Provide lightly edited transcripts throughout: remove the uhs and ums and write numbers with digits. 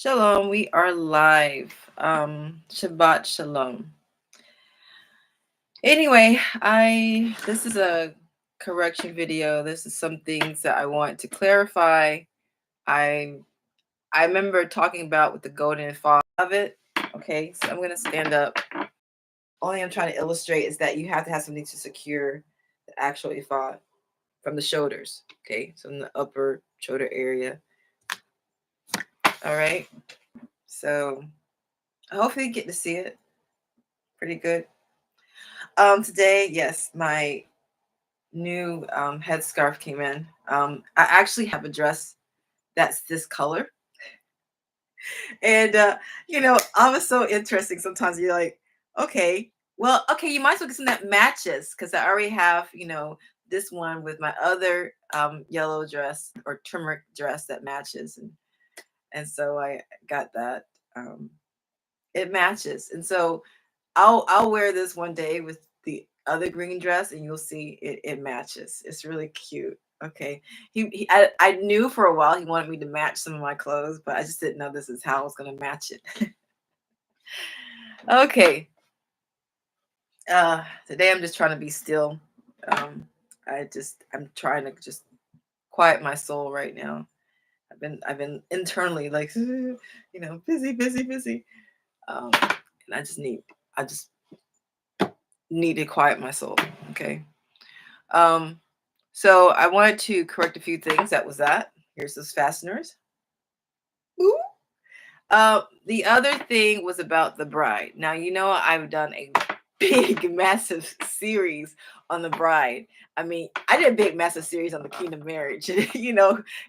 Shalom, we are live. Shabbat shalom. Anyway, I this is a correction video. This is some things that I want to clarify. I I remember talking about with the golden ephod of it. Okay, so I'm gonna stand up. Only I'm trying to illustrate is that you have to have something to secure the actual ephod from the shoulders. Okay, so in the upper shoulder area. All right. So hopefully you get to see it pretty good. Today, yes, my new headscarf came in. I actually have a dress that's this color, and I was so interesting. Sometimes you're like, okay, well, okay, you might as well get something that matches because I already have, this one with my other yellow dress or turmeric dress that matches, and so I got that. Um, it matches, and so I'll wear this one day with the other green dress, and you'll see it matches. It's really cute. Okay, I knew for a while he wanted me to match some of my clothes, but I just didn't know this is how I was going to match it. Okay, today I'm just trying to be still. Um, I'm trying to just quiet my soul right now. I've been internally like busy, busy, busy. And I just need to quiet my soul. Okay. Um, so I wanted to correct a few things. That was that. Here's those fasteners. Ooh. The other thing was about the bride. Now, I've done a big, massive series on the bride. I mean, I did a big, massive series on the kingdom marriage.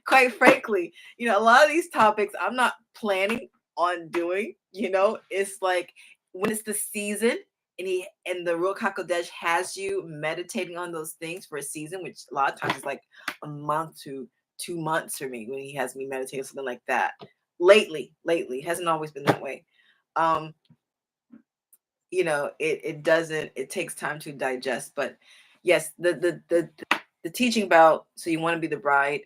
Quite frankly, a lot of these topics I'm not planning on doing. It's like when it's the season and the Ruach HaKodesh has you meditating on those things for a season, which a lot of times is like a month to 2 months for me when he has me meditating something like that. Lately hasn't always been that way. um it takes time to digest, but yes, the teaching about, so you want to be the bride,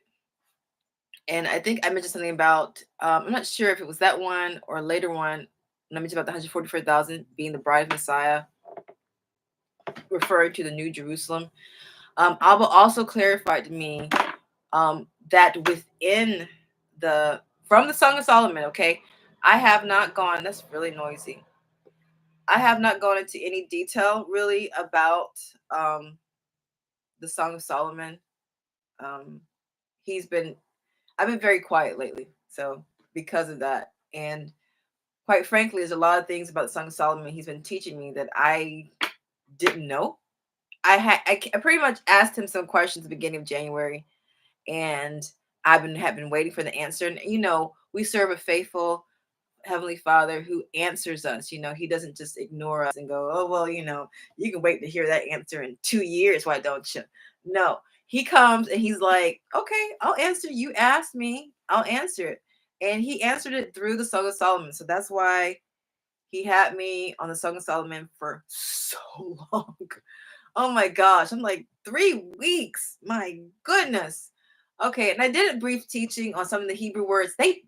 and I think I mentioned something about, I'm not sure if it was that one or a later one, when I mentioned about the 144,000 being the bride of Messiah, referring to the New Jerusalem. Abba also clarified to me that within from the Song of Solomon, okay, I have not gone, that's really noisy. I have not gone into any detail really about the Song of Solomon. Um, he's been, I've been very quiet lately, so because of that, and quite frankly, there's a lot of things about the Song of Solomon he's been teaching me that I didn't know. I pretty much asked him some questions at the beginning of January, and have been waiting for the answer. And we serve a faithful Heavenly Father who answers us. He doesn't just ignore us and go, oh, well, you can wait to hear that answer in 2 years. Why don't you? No, he comes and he's like, okay, I'll answer. You asked me, I'll answer it. And he answered it through the Song of Solomon. So that's why he had me on the Song of Solomon for so long. Oh my gosh. I'm like 3 weeks. My goodness. Okay. And I did a brief teaching on some of the Hebrew words. The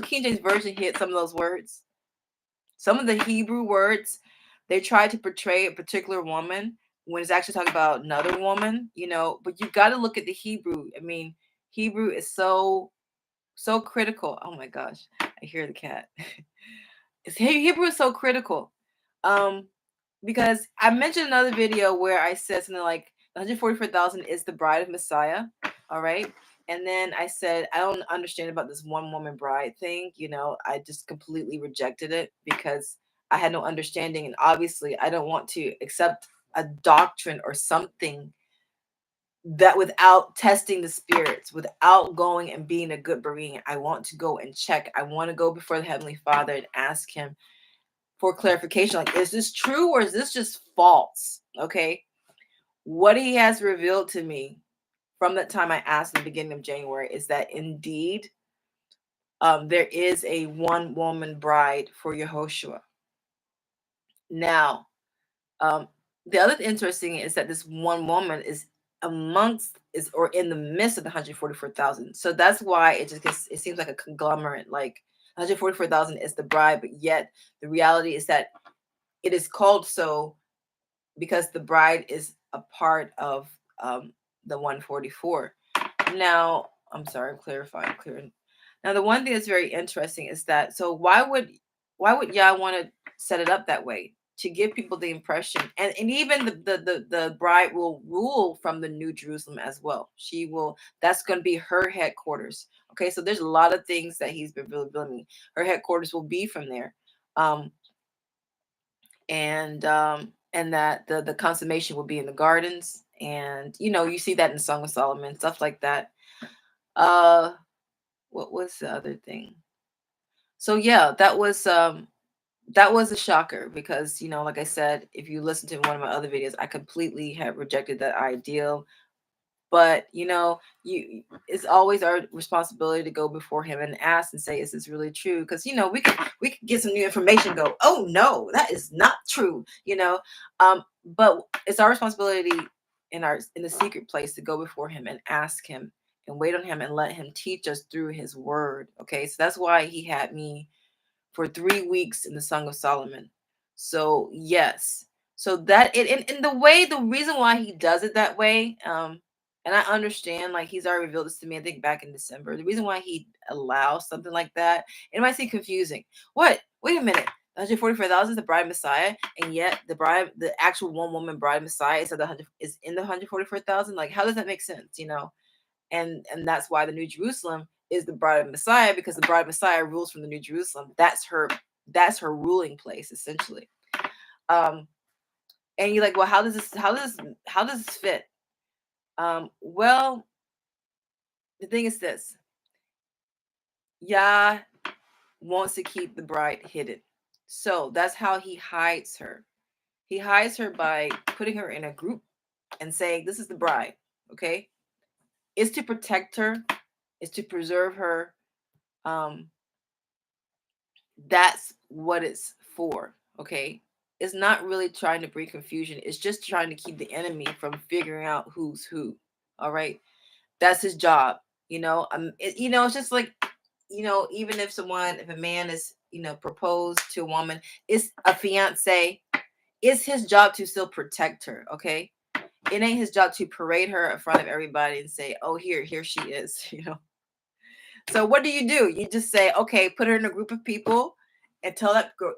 King James Version hit some of those words. Some of the Hebrew words, they try to portray a particular woman when it's actually talking about another woman, but you got to look at the Hebrew. I mean, Hebrew is so, so critical. Oh my gosh. I hear the cat. Hebrew is so critical. Because I mentioned another video where I said something like 144,000 is the bride of Messiah. All right. And then I said, I don't understand about this one woman bride thing. I just completely rejected it because I had no understanding. And obviously, I don't want to accept a doctrine or something that without testing the spirits, without going and being a good Berean. I want to go and check. I want to go before the Heavenly Father and ask him for clarification. Like, is this true or is this just false? Okay. What he has revealed to me from that time I asked in the beginning of January is that indeed there is a one woman bride for Yehoshua. Now, the other interesting is that this one woman is or in the midst of the 144,000. So that's why it seems like a conglomerate. Like 144,000 is the bride, but yet the reality is that it is called so because the bride is a part of the 144. Now, I'm sorry, I'm clarifying, clearing. Now, the one thing that's very interesting is that, so why would Yah want to set it up that way? To give people the impression, and even the bride will rule from the New Jerusalem as well. She will, that's going to be her headquarters. Okay, so there's a lot of things that he's been really building. Her headquarters will be from there. Um, and that the consummation will be in the gardens, and you see that in Song of Solomon, stuff like that. uh what was the other thing? So yeah, that was a shocker, because like I said, if you listen to one of my other videos, I completely have rejected that ideal. But you it's always our responsibility to go before him and ask and say, is this really true? Because we could get some new information, go, oh no, that is not true. But it's our responsibility in the secret place to go before him and ask him and wait on him and let him teach us through his word. Okay, so that's why he had me for 3 weeks in the Song of Solomon. So yes, so that it in the way, the reason why he does it that way, and I understand, like, he's already revealed this to me, I think back in December. The reason why he allows something like that, it might seem confusing. What? Wait a minute. 144,000 is the bride Messiah, and yet the actual one woman bride Messiah is in the 144,000. Like, how does that make sense? And that's why the New Jerusalem is the bride of Messiah, because the bride of Messiah rules from the New Jerusalem. That's her ruling place, essentially. um and you're like, well, how does this fit? Well, the thing is this: Yah wants to keep the bride hidden, so that's how he hides her. He hides her by putting her in a group and saying, this is the bride. Okay, it's to protect her, it's to preserve her. um That's what it's for. Okay, it's not really trying to bring confusion, it's just trying to keep the enemy from figuring out who's who. All right, that's his job. It's just like, even if a man is, proposed to a woman, it's a fiance, it's his job to still protect her. Okay, it ain't his job to parade her in front of everybody and say, oh, here she is. So what do? You just say, okay, put her in a group of people and call that group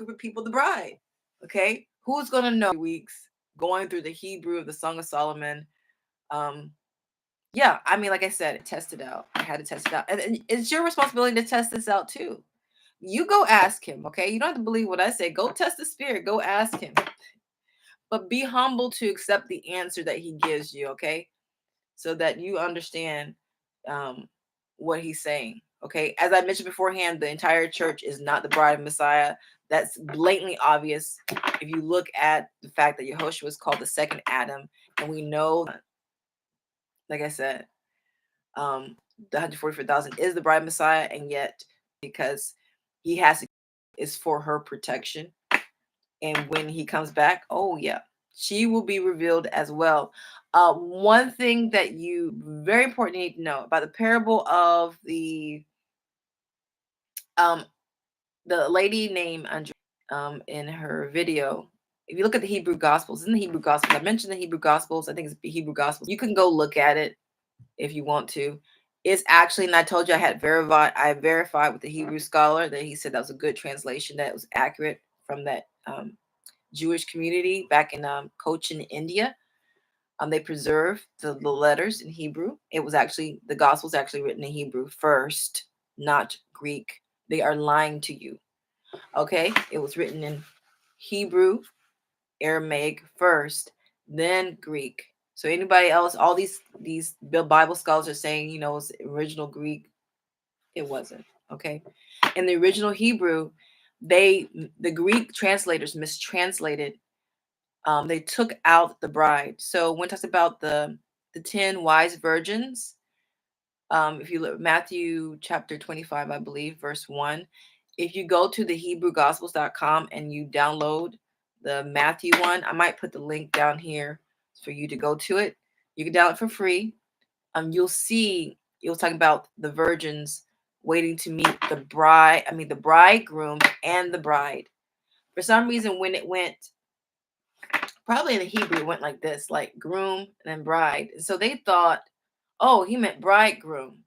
of people the bride. Okay, who's gonna know? Weeks going through the Hebrew of the Song of Solomon. Um, yeah, I mean, like I said, test it out. I had to test it out, and it's your responsibility to test this out too. You go ask him. Okay, you don't have to believe what I say. Go test the spirit. Go ask him, but be humble to accept the answer that he gives you. Okay, so that you understand um, what he's saying. Okay, as I mentioned beforehand, the entire church is not the bride of Messiah. That's blatantly obvious if you look at the fact that Yehoshua is called the second Adam, and we know, like I said, the 144,000 is the bride Messiah, and yet because he has to, is for her protection. And when he comes back, oh yeah, she will be revealed as well. One thing that you very important need to know about the parable of um the lady named Andrea, in her video. If you look at the Hebrew Gospels, in the Hebrew Gospels, I mentioned the Hebrew Gospels. I think it's the Hebrew Gospels. You can go look at it if you want to. It's actually, and I told you I verified with the Hebrew scholar that he said that was a good translation, that it was accurate from that Jewish community back in Cochin, India. They preserved the letters in Hebrew. It was actually, the gospel's actually written in Hebrew first, not Greek. They are lying to you. Okay, it was written in Hebrew, Aramaic first, then Greek. So anybody else, all these Bible scholars are saying, it's original Greek. It wasn't. Okay, in the original Hebrew, the Greek translators mistranslated. They took out the bride. So when it talks about the 10 wise virgins, if you look Matthew chapter 25, I believe, verse 1, if you go to the HebrewGospels.com and you download the Matthew one, I might put the link down here for you to go to it. You can download it for free. You'll see, it was talking about the virgins waiting to meet the bride, the bridegroom and the bride. For some reason, when it went, probably in the Hebrew, it went like this, like groom and then bride. And so they thought, oh, he meant bridegroom.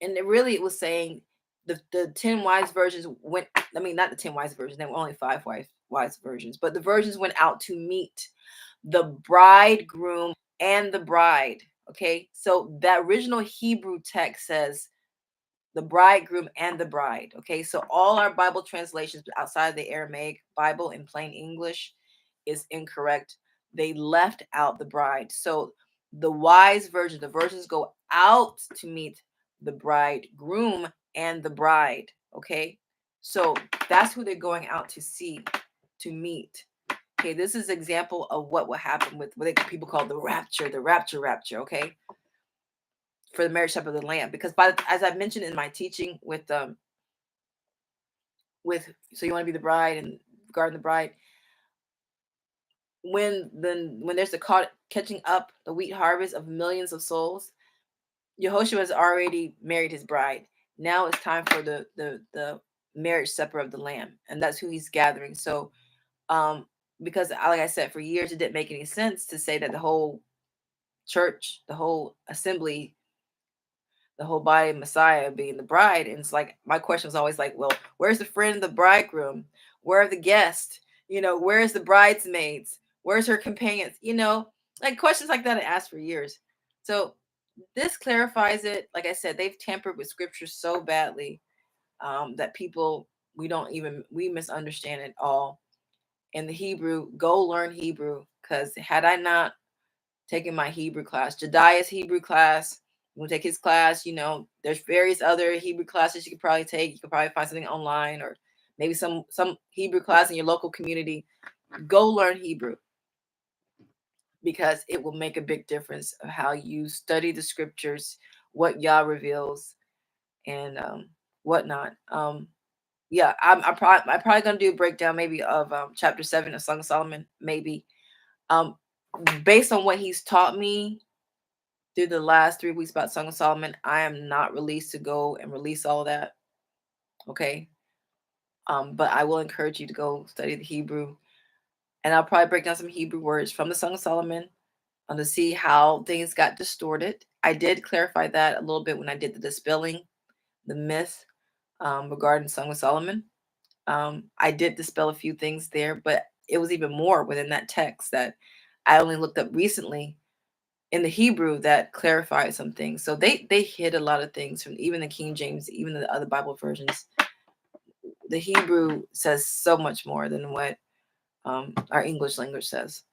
And it was saying the 10 wise versions went, not the 10 wise versions, there were only 5 wise versions, but the versions went out to meet the bridegroom and the bride. Okay. So that original Hebrew text says the bridegroom and the bride. Okay, so all our Bible translations outside of the Aramaic Bible in plain English is incorrect. They left out the bride. So the wise version, the versions go out to meet the bridegroom and the bride. Okay, so that's who they're going out to see, to meet. Okay, this is an example of what will happen with what people call the rapture, rapture. Okay, for the marriage supper of the Lamb, because as I mentioned in my teaching with so you want to be the bride and guarding the bride, when there's the catching up the wheat harvest of millions of souls, Yehoshua has already married his bride. Now it's time for the marriage supper of the Lamb, and that's who he's gathering. So because like I said, for years it didn't make any sense to say that the whole church, the whole assembly, the whole body of Messiah being the bride. And it's like, my question was always like, well, where's the friend of the bridegroom? Where are the guests? Where's the bridesmaids? Where's her companions? Like questions like that I asked for years. So this clarifies it. Like I said, they've tampered with scripture so badly that we misunderstand it all. In the Hebrew, go learn Hebrew, because had I not taking my Hebrew class, Jediah's Hebrew class. You want to take his class, there's various other Hebrew classes you could probably take. You could probably find something online, or maybe some Hebrew class in your local community. Go learn Hebrew, because it will make a big difference of how you study the scriptures, what Yah reveals, and whatnot. Yeah, I'm probably gonna do a breakdown maybe of chapter 7 of Song of Solomon, maybe based on what he's taught me through the last 3 weeks about Song of Solomon. I am not released to go and release all that. Okay. But I will encourage you to go study the Hebrew. And I'll probably break down some Hebrew words from the Song of Solomon to see how things got distorted. I did clarify that a little bit when I did the dispelling, the myth regarding Song of Solomon. I did dispel a few things there, but it was even more within that text that I only looked up recently in the Hebrew that clarified some things. So they hid a lot of things from even the King James, even the other Bible versions. The Hebrew says so much more than what our English language says.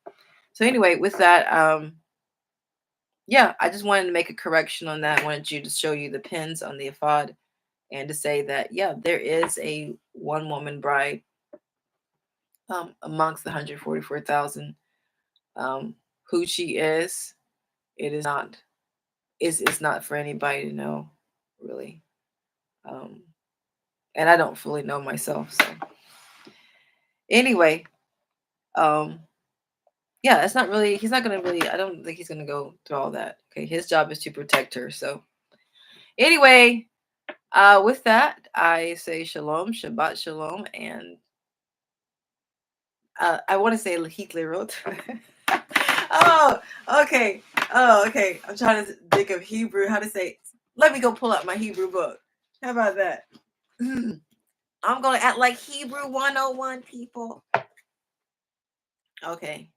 So anyway, with that, yeah, I just wanted to make a correction on that. I wanted you to show you the pins on the ephod and to say that, yeah, there is a one woman bride amongst the 144,000. Who she is, it is not. It's not for anybody to know, really. And I don't fully know myself. So anyway, yeah, it's not really, he's not going to really, I don't think he's going to go through all that. Okay. His job is to protect her. So anyway, with that, I say shalom, Shabbat shalom. And I want to say Lahit Lerot. Oh, okay. Oh, okay. I'm trying to think of Hebrew, how to say, let me go pull out my Hebrew book. How about that? I'm going to act like Hebrew 101, people. Okay.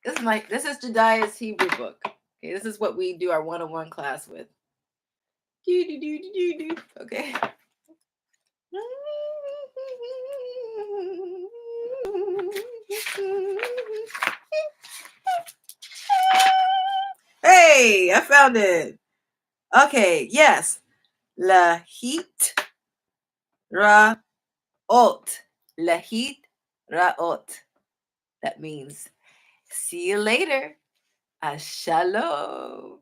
This is Jediah's Hebrew book. Okay, this is what we do our 101 class with. Okay. Hey, I found it. Okay, yes. Lahit Ra'ot. Lahit Ra'ot. That means see you later. Shalom.